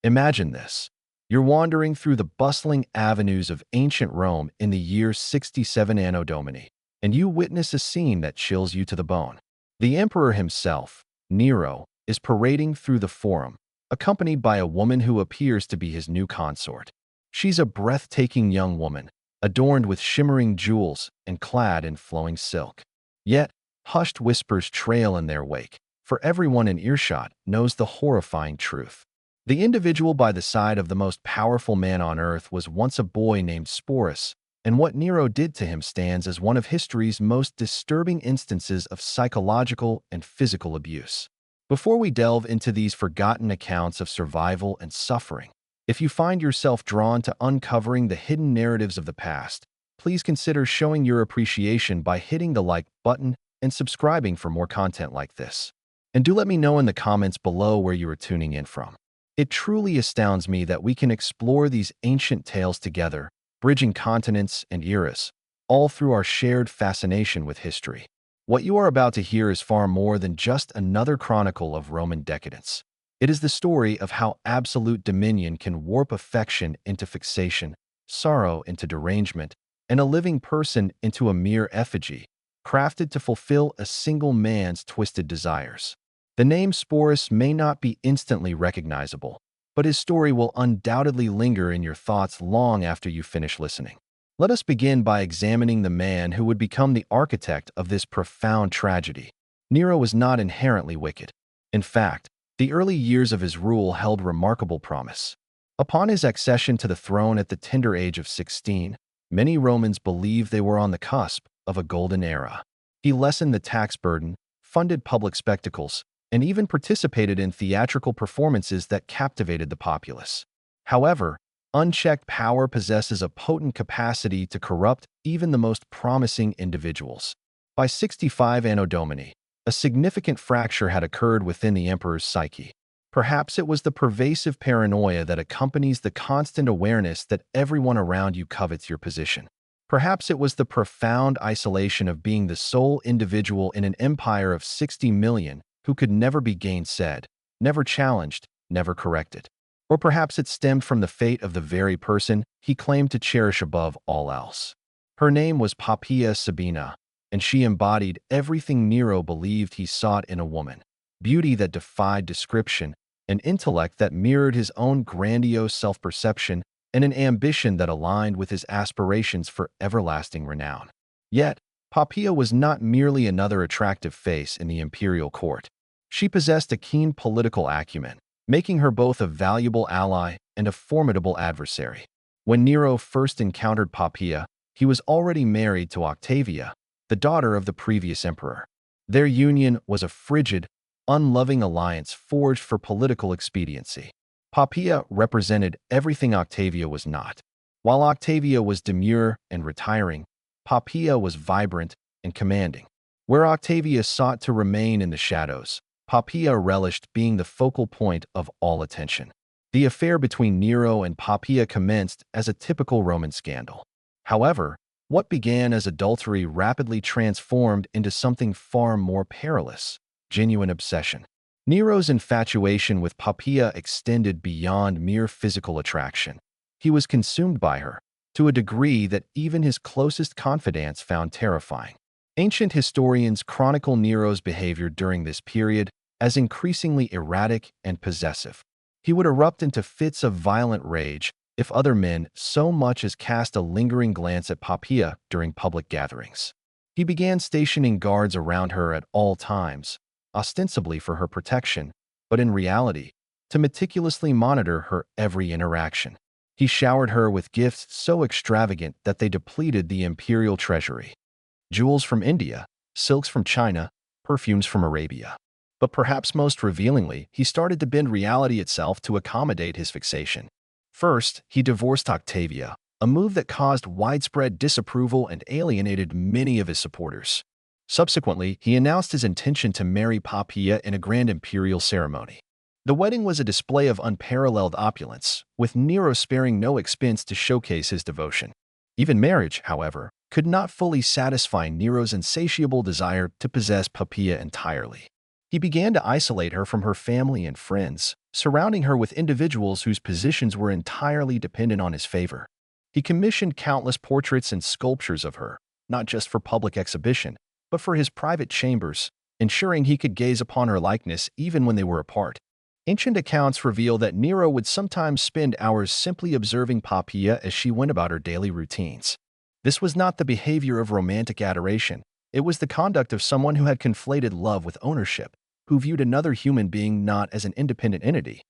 Imagine this. You're wandering through the bustling avenues of ancient Rome in the year 67 Anno Domini, and you witness a scene that chills you to the bone. The emperor himself, Nero, is parading through the forum, accompanied by a woman who appears to be his new consort. She's a breathtaking young woman, adorned with shimmering jewels and clad in flowing silk. Yet, hushed whispers trail in their wake, for everyone in earshot knows the horrifying truth. The individual by the side of the most powerful man on earth was once a boy named Sporus, and what Nero did to him stands as one of history's most disturbing instances of psychological and physical abuse. Before we delve into these forgotten accounts of survival and suffering, if you find yourself drawn to uncovering the hidden narratives of the past, please consider showing your appreciation by hitting the like button and subscribing for more content like this. And do let me know in the comments below where you are tuning in from. It truly astounds me that we can explore these ancient tales together, bridging continents and eras, all through our shared fascination with history. What you are about to hear is far more than just another chronicle of Roman decadence. It is the story of how absolute dominion can warp affection into fixation, sorrow into derangement, and a living person into a mere effigy, crafted to fulfill a single man's twisted desires. The name Sporus may not be instantly recognizable, but his story will undoubtedly linger in your thoughts long after you finish listening. Let us begin by examining the man who would become the architect of this profound tragedy. Nero was not inherently wicked. In fact, the early years of his rule held remarkable promise. Upon his accession to the throne at the tender age of 16, many Romans believed they were on the cusp of a golden era. He lessened the tax burden, funded public spectacles, and even participated in theatrical performances that captivated the populace. However, unchecked power possesses a potent capacity to corrupt even the most promising individuals. By 65 Anno Domini, a significant fracture had occurred within the emperor's psyche. Perhaps it was the pervasive paranoia that accompanies the constant awareness that everyone around you covets your position. Perhaps it was the profound isolation of being the sole individual in an empire of 60 million who could never be gainsaid, never challenged, never corrected. Or perhaps it stemmed from the fate of the very person he claimed to cherish above all else. Her name was Poppaea Sabina, and she embodied everything Nero believed he sought in a woman: beauty that defied description, an intellect that mirrored his own grandiose self-perception, and an ambition that aligned with his aspirations for everlasting renown. Yet, Poppaea was not merely another attractive face in the imperial court. She possessed a keen political acumen, making her both a valuable ally and a formidable adversary. When Nero first encountered Poppaea, he was already married to Octavia, the daughter of the previous emperor. Their union was a frigid, unloving alliance forged for political expediency. Poppaea represented everything Octavia was not. While Octavia was demure and retiring, Poppaea was vibrant and commanding. Where Octavia sought to remain in the shadows, Poppaea relished being the focal point of all attention. The affair between Nero and Poppaea commenced as a typical Roman scandal. However, what began as adultery rapidly transformed into something far more perilous: genuine obsession. Nero's infatuation with Poppaea extended beyond mere physical attraction. He was consumed by her, to a degree that even his closest confidants found terrifying. Ancient historians chronicle Nero's behavior during this period as increasingly erratic and possessive. He would erupt into fits of violent rage if other men so much as cast a lingering glance at Poppaea during public gatherings. He began stationing guards around her at all times, ostensibly for her protection, but in reality, to meticulously monitor her every interaction. He showered her with gifts so extravagant that they depleted the imperial treasury. Jewels from India, silks from China, perfumes from Arabia. But perhaps most revealingly, he started to bend reality itself to accommodate his fixation. First, he divorced Octavia, a move that caused widespread disapproval and alienated many of his supporters. Subsequently, he announced his intention to marry Poppaea in a grand imperial ceremony. The wedding was a display of unparalleled opulence, with Nero sparing no expense to showcase his devotion. Even marriage, however, could not fully satisfy Nero's insatiable desire to possess Poppaea entirely. He began to isolate her from her family and friends, surrounding her with individuals whose positions were entirely dependent on his favor. He commissioned countless portraits and sculptures of her, not just for public exhibition, but for his private chambers, ensuring he could gaze upon her likeness even when they were apart. Ancient accounts reveal that Nero would sometimes spend hours simply observing Poppaea as she went about her daily routines. This was not the behavior of romantic adoration. It was the conduct of someone who had conflated love with ownership, who viewed another human being not as an independent entity,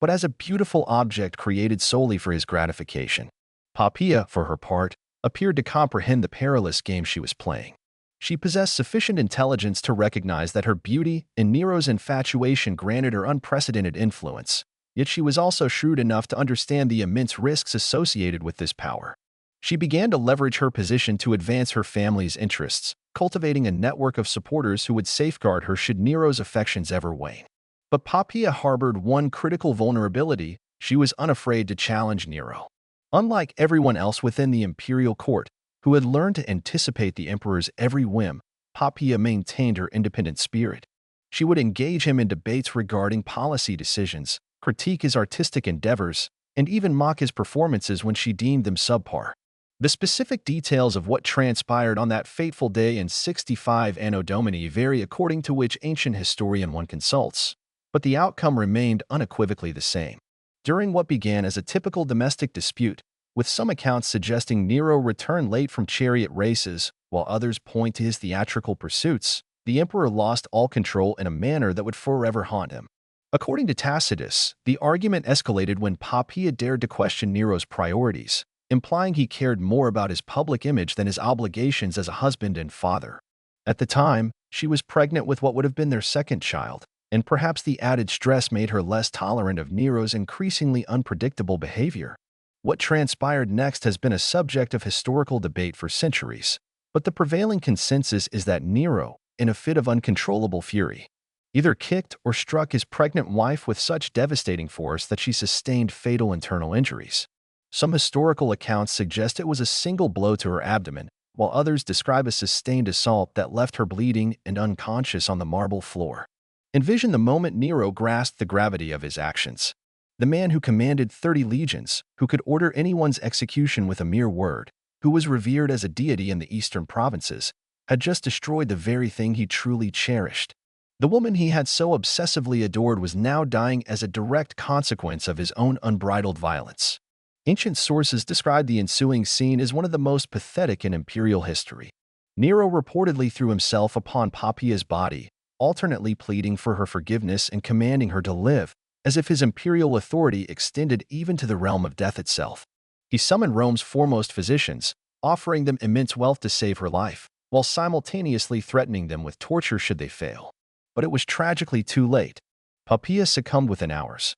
but as a beautiful object created solely for his gratification. Poppaea, for her part, appeared to comprehend the perilous game she was playing. She possessed sufficient intelligence to recognize that her beauty and Nero's infatuation granted her unprecedented influence, yet she was also shrewd enough to understand the immense risks associated with this power. She began to leverage her position to advance her family's interests, cultivating a network of supporters who would safeguard her should Nero's affections ever wane. But Poppaea harbored one critical vulnerability: she was unafraid to challenge Nero. Unlike everyone else within the imperial court, who had learned to anticipate the emperor's every whim, Poppaea maintained her independent spirit. She would engage him in debates regarding policy decisions, critique his artistic endeavors, and even mock his performances when she deemed them subpar. The specific details of what transpired on that fateful day in 65 Anno Domini vary according to which ancient historian one consults, but the outcome remained unequivocally the same. During what began as a typical domestic dispute, with some accounts suggesting Nero returned late from chariot races, while others point to his theatrical pursuits, the emperor lost all control in a manner that would forever haunt him. According to Tacitus, the argument escalated when Poppaea dared to question Nero's priorities, implying he cared more about his public image than his obligations as a husband and father. At the time, she was pregnant with what would have been their second child, and perhaps the added stress made her less tolerant of Nero's increasingly unpredictable behavior. What transpired next has been a subject of historical debate for centuries, but the prevailing consensus is that Nero, in a fit of uncontrollable fury, either kicked or struck his pregnant wife with such devastating force that she sustained fatal internal injuries. Some historical accounts suggest it was a single blow to her abdomen, while others describe a sustained assault that left her bleeding and unconscious on the marble floor. Envision the moment Nero grasped the gravity of his actions. The man who commanded 30 legions, who could order anyone's execution with a mere word, who was revered as a deity in the eastern provinces, had just destroyed the very thing he truly cherished. The woman he had so obsessively adored was now dying as a direct consequence of his own unbridled violence. Ancient sources describe the ensuing scene as one of the most pathetic in imperial history. Nero reportedly threw himself upon Poppaea's body, alternately pleading for her forgiveness and commanding her to live, as if his imperial authority extended even to the realm of death itself. He summoned Rome's foremost physicians, offering them immense wealth to save her life, while simultaneously threatening them with torture should they fail. But it was tragically too late. Poppaea succumbed within hours,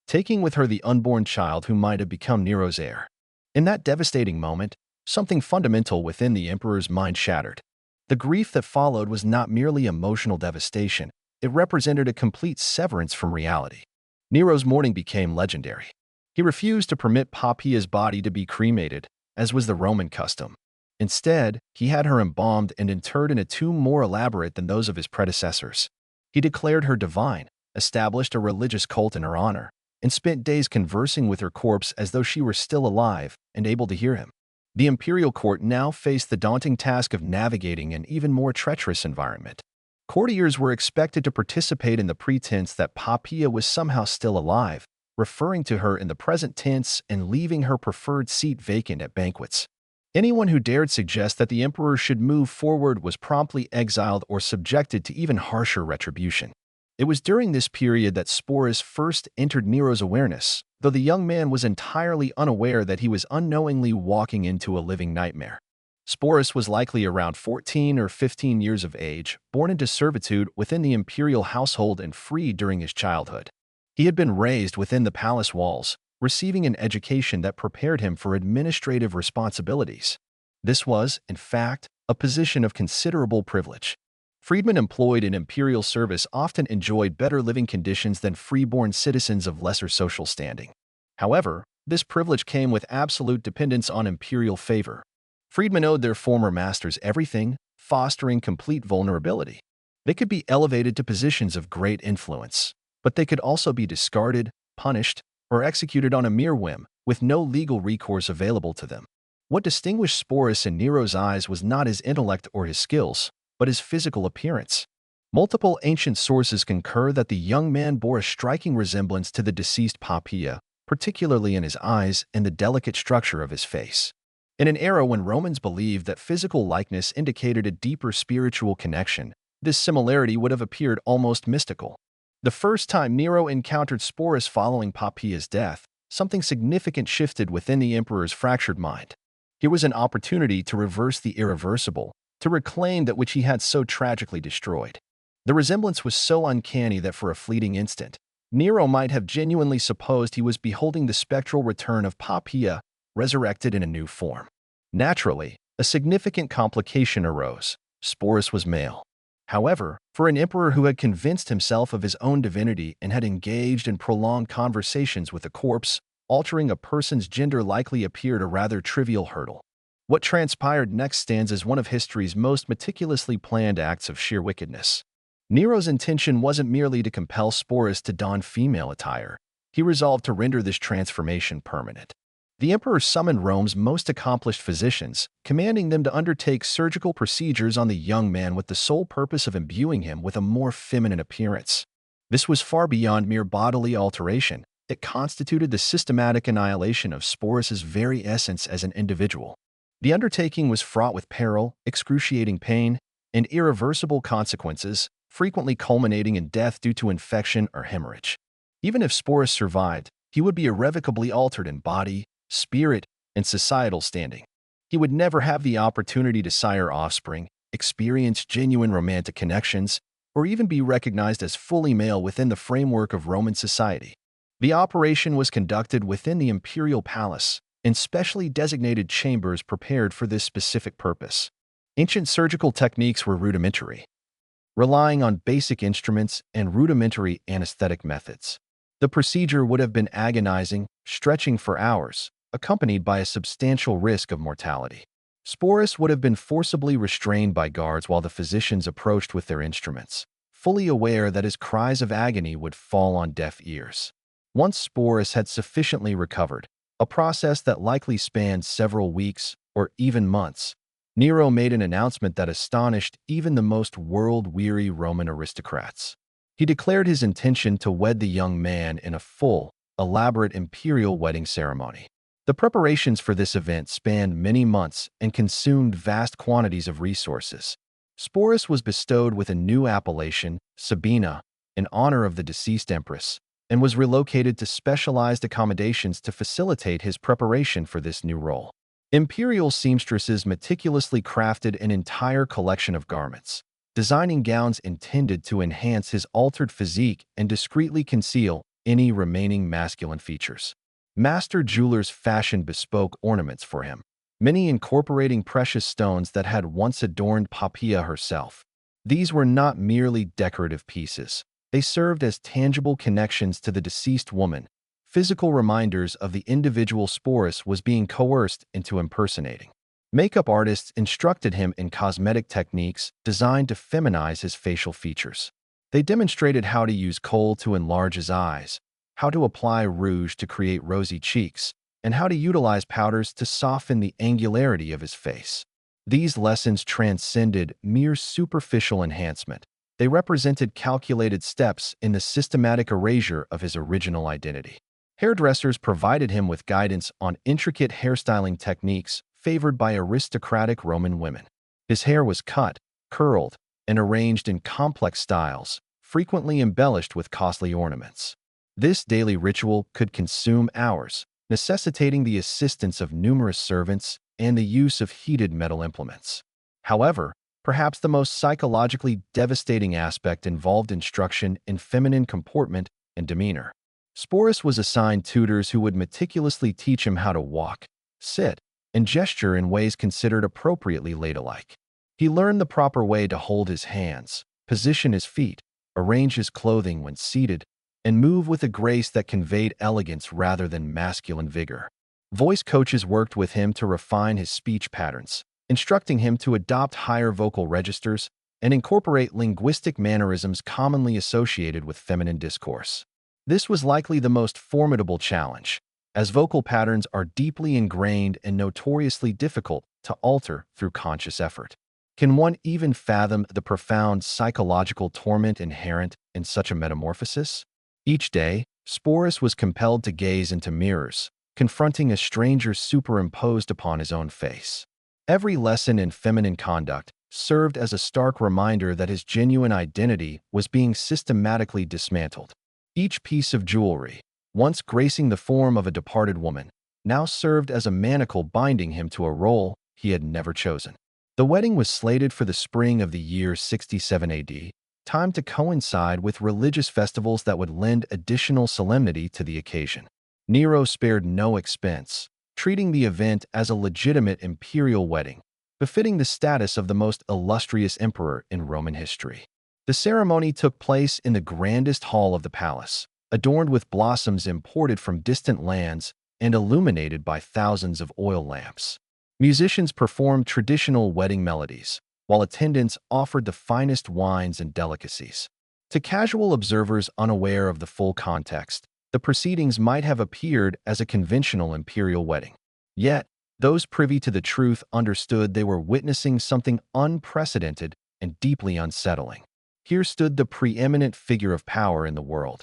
taking with her the unborn child who might have become Nero's heir. In that devastating moment, something fundamental within the emperor's mind shattered. The grief that followed was not merely emotional devastation, it represented a complete severance from reality. Nero's mourning became legendary. He refused to permit Poppaea's body to be cremated, as was the Roman custom. Instead, he had her embalmed and interred in a tomb more elaborate than those of his predecessors. He declared her divine, established a religious cult in her honor, and spent days conversing with her corpse as though she were still alive and able to hear him. The imperial court now faced the daunting task of navigating an even more treacherous environment. Courtiers were expected to participate in the pretense that Poppaea was somehow still alive, referring to her in the present tense and leaving her preferred seat vacant at banquets. Anyone who dared suggest that the emperor should move forward was promptly exiled or subjected to even harsher retribution. It was during this period that Sporus first entered Nero's awareness, though the young man was entirely unaware that he was unknowingly walking into a living nightmare. Sporus was likely around 14 or 15 years of age, born into servitude within the imperial household and freed during his childhood. He had been raised within the palace walls, receiving an education that prepared him for administrative responsibilities. This was, in fact, a position of considerable privilege. Freedmen employed in imperial service often enjoyed better living conditions than freeborn citizens of lesser social standing. However, this privilege came with absolute dependence on imperial favor. Freedmen owed their former masters everything, fostering complete vulnerability. They could be elevated to positions of great influence, but they could also be discarded, punished, or executed on a mere whim, with no legal recourse available to them. What distinguished Sporus in Nero's eyes was not his intellect or his skills, but his physical appearance. Multiple ancient sources concur that the young man bore a striking resemblance to the deceased Poppaea, particularly in his eyes and the delicate structure of his face. In an era when Romans believed that physical likeness indicated a deeper spiritual connection, this similarity would have appeared almost mystical. The first time Nero encountered Sporus following Poppaea's death, something significant shifted within the emperor's fractured mind. Here was an opportunity to reverse the irreversible, to reclaim that which he had so tragically destroyed. The resemblance was so uncanny that for a fleeting instant, Nero might have genuinely supposed he was beholding the spectral return of Poppaea, resurrected in a new form. Naturally, a significant complication arose. Sporus was male. However, for an emperor who had convinced himself of his own divinity and had engaged in prolonged conversations with a corpse, altering a person's gender likely appeared a rather trivial hurdle. What transpired next stands as one of history's most meticulously planned acts of sheer wickedness. Nero's intention wasn't merely to compel Sporus to don female attire. He resolved to render this transformation permanent. The emperor summoned Rome's most accomplished physicians, commanding them to undertake surgical procedures on the young man with the sole purpose of imbuing him with a more feminine appearance. This was far beyond mere bodily alteration. It constituted the systematic annihilation of Sporus's very essence as an individual. The undertaking was fraught with peril, excruciating pain, and irreversible consequences, frequently culminating in death due to infection or hemorrhage. Even if Sporus survived, he would be irrevocably altered in body, spirit, and societal standing. He would never have the opportunity to sire offspring, experience genuine romantic connections, or even be recognized as fully male within the framework of Roman society. The operation was conducted within the imperial palace, in specially designated chambers prepared for this specific purpose. Ancient surgical techniques were rudimentary, relying on basic instruments and rudimentary anesthetic methods. The procedure would have been agonizing, stretching for hours, accompanied by a substantial risk of mortality. Sporus would have been forcibly restrained by guards while the physicians approached with their instruments, fully aware that his cries of agony would fall on deaf ears. Once Sporus had sufficiently recovered, a process that likely spanned several weeks or even months, Nero made an announcement that astonished even the most world-weary Roman aristocrats. He declared his intention to wed the young man in a full, elaborate imperial wedding ceremony. The preparations for this event spanned many months and consumed vast quantities of resources. Sporus was bestowed with a new appellation, Sabina, in honor of the deceased empress, and was relocated to specialized accommodations to facilitate his preparation for this new role. Imperial seamstresses meticulously crafted an entire collection of garments, designing gowns intended to enhance his altered physique and discreetly conceal any remaining masculine features. Master jewelers fashioned bespoke ornaments for him, many incorporating precious stones that had once adorned Poppaea herself. These were not merely decorative pieces. They served as tangible connections to the deceased woman, physical reminders of the individual Sporus was being coerced into impersonating. Makeup artists instructed him in cosmetic techniques designed to feminize his facial features. They demonstrated how to use kohl to enlarge his eyes, how to apply rouge to create rosy cheeks, and how to utilize powders to soften the angularity of his face. These lessons transcended mere superficial enhancement. They represented calculated steps in the systematic erasure of his original identity. Hairdressers provided him with guidance on intricate hairstyling techniques favored by aristocratic Roman women. His hair was cut, curled, and arranged in complex styles, frequently embellished with costly ornaments. This daily ritual could consume hours, necessitating the assistance of numerous servants and the use of heated metal implements. However, perhaps the most psychologically devastating aspect involved instruction in feminine comportment and demeanor. Sporus was assigned tutors who would meticulously teach him how to walk, sit, and gesture in ways considered appropriately ladylike. He learned the proper way to hold his hands, position his feet, arrange his clothing when seated, and move with a grace that conveyed elegance rather than masculine vigor. Voice coaches worked with him to refine his speech patterns, instructing him to adopt higher vocal registers, and incorporate linguistic mannerisms commonly associated with feminine discourse. This was likely the most formidable challenge, as vocal patterns are deeply ingrained and notoriously difficult to alter through conscious effort. Can one even fathom the profound psychological torment inherent in such a metamorphosis? Each day, Sporus was compelled to gaze into mirrors, confronting a stranger superimposed upon his own face. Every lesson in feminine conduct served as a stark reminder that his genuine identity was being systematically dismantled. Each piece of jewelry, once gracing the form of a departed woman, now served as a manacle binding him to a role he had never chosen. The wedding was slated for the spring of the year 67 AD, timed to coincide with religious festivals that would lend additional solemnity to the occasion. Nero spared no expense, treating the event as a legitimate imperial wedding, befitting the status of the most illustrious emperor in Roman history. The ceremony took place in the grandest hall of the palace, adorned with blossoms imported from distant lands and illuminated by thousands of oil lamps. Musicians performed traditional wedding melodies, while attendants offered the finest wines and delicacies. To casual observers unaware of the full context, the proceedings might have appeared as a conventional imperial wedding. Yet, those privy to the truth understood they were witnessing something unprecedented and deeply unsettling. Here stood the preeminent figure of power in the world,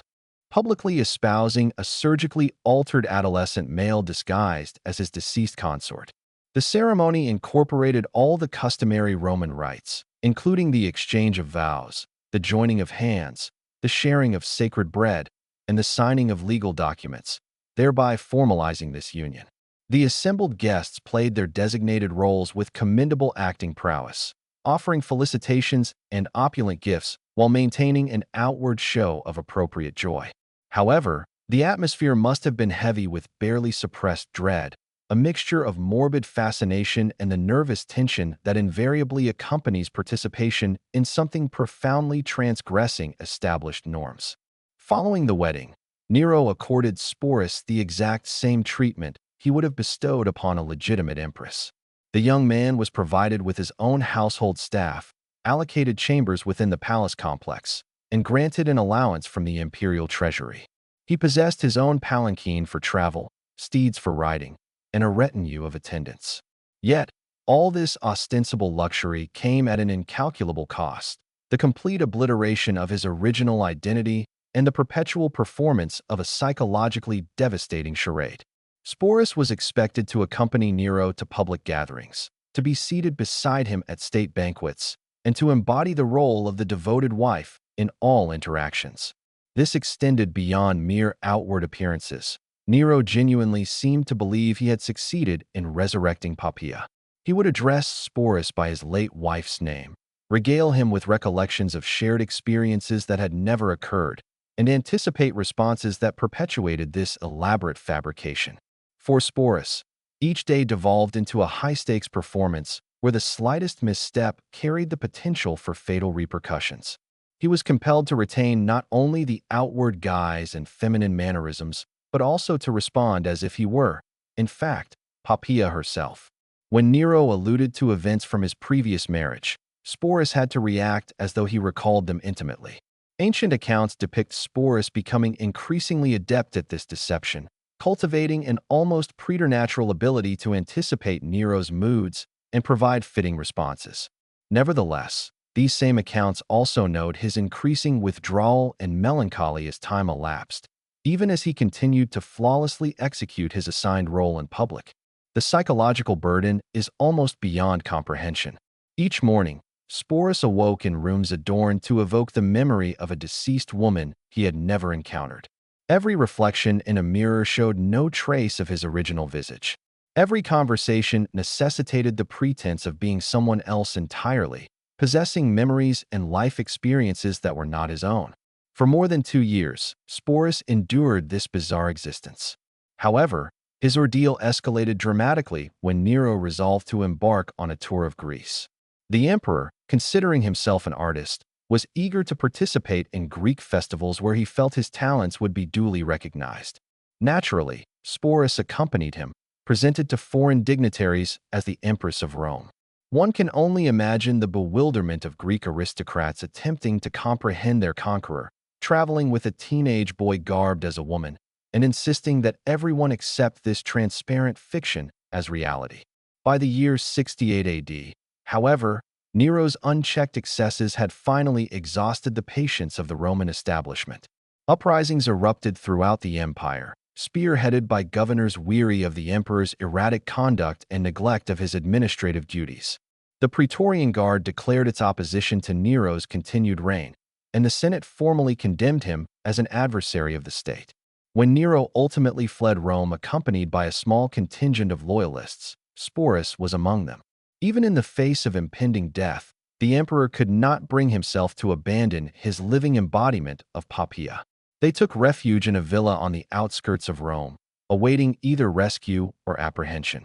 publicly espousing a surgically altered adolescent male disguised as his deceased consort. The ceremony incorporated all the customary Roman rites, including the exchange of vows, the joining of hands, the sharing of sacred bread, and the signing of legal documents, thereby formalizing this union. The assembled guests played their designated roles with commendable acting prowess, offering felicitations and opulent gifts while maintaining an outward show of appropriate joy. However, the atmosphere must have been heavy with barely suppressed dread, a mixture of morbid fascination and the nervous tension that invariably accompanies participation in something profoundly transgressing established norms. Following the wedding, Nero accorded Sporus the exact same treatment he would have bestowed upon a legitimate empress. The young man was provided with his own household staff, allocated chambers within the palace complex, and granted an allowance from the imperial treasury. He possessed his own palanquin for travel, steeds for riding, and a retinue of attendants. Yet, all this ostensible luxury came at an incalculable cost: the complete obliteration of his original identity and the perpetual performance of a psychologically devastating charade. Sporus was expected to accompany Nero to public gatherings, to be seated beside him at state banquets, and to embody the role of the devoted wife in all interactions. This extended beyond mere outward appearances. Nero genuinely seemed to believe he had succeeded in resurrecting Poppaea. He would address Sporus by his late wife's name, regale him with recollections of shared experiences that had never occurred, and anticipate responses that perpetuated this elaborate fabrication. For Sporus, each day devolved into a high-stakes performance where the slightest misstep carried the potential for fatal repercussions. He was compelled to retain not only the outward guise and feminine mannerisms, but also to respond as if he were, in fact, Poppaea herself. When Nero alluded to events from his previous marriage, Sporus had to react as though he recalled them intimately. Ancient accounts depict Sporus becoming increasingly adept at this deception, cultivating an almost preternatural ability to anticipate Nero's moods and provide fitting responses. Nevertheless, these same accounts also note his increasing withdrawal and melancholy as time elapsed, even as he continued to flawlessly execute his assigned role in public. The psychological burden is almost beyond comprehension. Each morning, Sporus awoke in rooms adorned to evoke the memory of a deceased woman he had never encountered. Every reflection in a mirror showed no trace of his original visage. Every conversation necessitated the pretense of being someone else entirely, possessing memories and life experiences that were not his own. For more than 2 years, Sporus endured this bizarre existence. However, his ordeal escalated dramatically when Nero resolved to embark on a tour of Greece. The emperor, considering himself an artist, was eager to participate in Greek festivals where he felt his talents would be duly recognized. Naturally, Sporus accompanied him, presented to foreign dignitaries as the Empress of Rome. One can only imagine the bewilderment of Greek aristocrats attempting to comprehend their conqueror, traveling with a teenage boy garbed as a woman, and insisting that everyone accept this transparent fiction as reality. By the year 68 AD, however, Nero's unchecked excesses had finally exhausted the patience of the Roman establishment. Uprisings erupted throughout the empire, spearheaded by governors weary of the emperor's erratic conduct and neglect of his administrative duties. The Praetorian Guard declared its opposition to Nero's continued reign, and the Senate formally condemned him as an adversary of the state. When Nero ultimately fled Rome accompanied by a small contingent of loyalists, Sporus was among them. Even in the face of impending death, the emperor could not bring himself to abandon his living embodiment of Poppaea. They took refuge in a villa on the outskirts of Rome, awaiting either rescue or apprehension.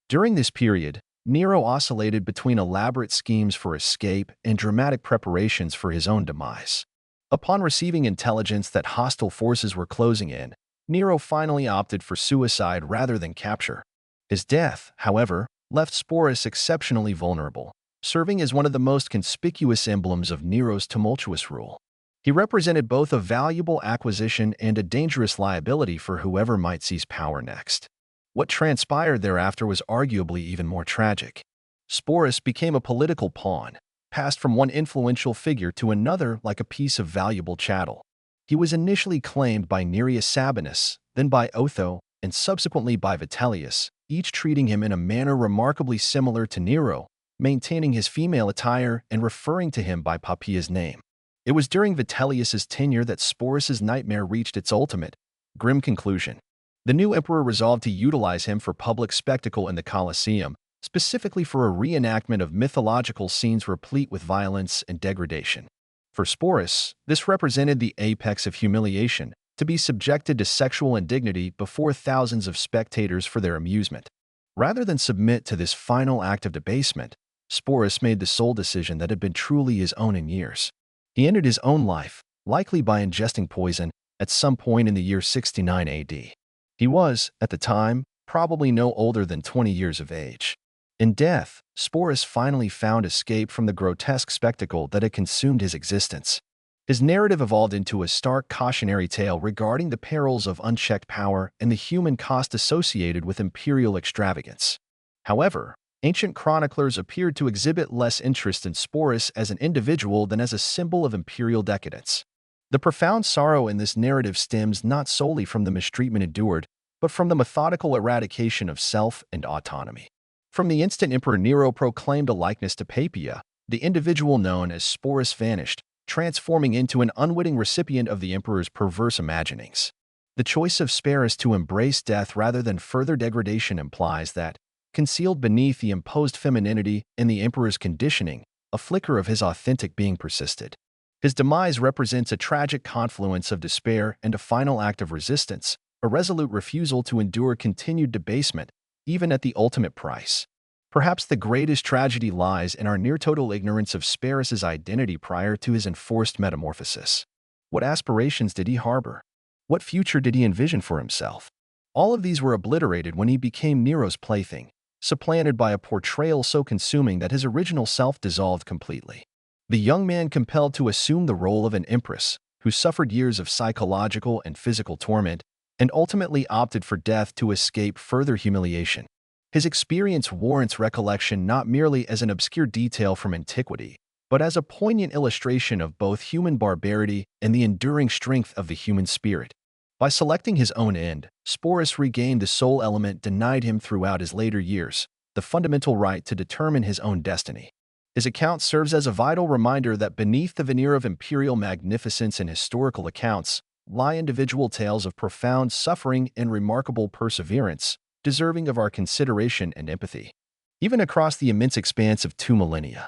During this period, Nero oscillated between elaborate schemes for escape and dramatic preparations for his own demise. Upon receiving intelligence that hostile forces were closing in, Nero finally opted for suicide rather than capture. His death, however, left Sporus exceptionally vulnerable, serving as one of the most conspicuous emblems of Nero's tumultuous rule. He represented both a valuable acquisition and a dangerous liability for whoever might seize power next. What transpired thereafter was arguably even more tragic. Sporus became a political pawn, passed from one influential figure to another like a piece of valuable chattel. He was initially claimed by Nereus Sabinus, then by Otho, and subsequently by Vitellius, each treating him in a manner remarkably similar to Nero, maintaining his female attire and referring to him by Poppaea's name. It was during Vitellius's tenure that Sporus's nightmare reached its ultimate, grim conclusion. The new emperor resolved to utilize him for public spectacle in the Colosseum, specifically for a reenactment of mythological scenes replete with violence and degradation. For Sporus, this represented the apex of humiliation, to be subjected to sexual indignity before thousands of spectators for their amusement. Rather than submit to this final act of debasement, Sporus made the sole decision that had been truly his own in years. He ended his own life, likely by ingesting poison, at some point in the year 69 AD. He was, at the time, probably no older than 20 years of age. In death, Sporus finally found escape from the grotesque spectacle that had consumed his existence. His narrative evolved into a stark cautionary tale regarding the perils of unchecked power and the human cost associated with imperial extravagance. However, ancient chroniclers appeared to exhibit less interest in Sporus as an individual than as a symbol of imperial decadence. The profound sorrow in this narrative stems not solely from the mistreatment endured, but from the methodical eradication of self and autonomy. From the instant Emperor Nero proclaimed a likeness to Poppaea, the individual known as Sporus vanished, transforming into an unwitting recipient of the emperor's perverse imaginings. The choice of Sporus to embrace death rather than further degradation implies that, concealed beneath the imposed femininity and the emperor's conditioning, a flicker of his authentic being persisted. His demise represents a tragic confluence of despair and a final act of resistance, a resolute refusal to endure continued debasement, even at the ultimate price. Perhaps the greatest tragedy lies in our near-total ignorance of Sporus's identity prior to his enforced metamorphosis. What aspirations did he harbor? What future did he envision for himself? All of these were obliterated when he became Nero's plaything, supplanted by a portrayal so consuming that his original self dissolved completely. The young man compelled to assume the role of an empress, who suffered years of psychological and physical torment, and ultimately opted for death to escape further humiliation. His experience warrants recollection not merely as an obscure detail from antiquity, but as a poignant illustration of both human barbarity and the enduring strength of the human spirit. By selecting his own end, Sporus regained the sole element denied him throughout his later years, the fundamental right to determine his own destiny. His account serves as a vital reminder that beneath the veneer of imperial magnificence and historical accounts lie individual tales of profound suffering and remarkable perseverance, deserving of our consideration and empathy. Even across the immense expanse of 2 millennia,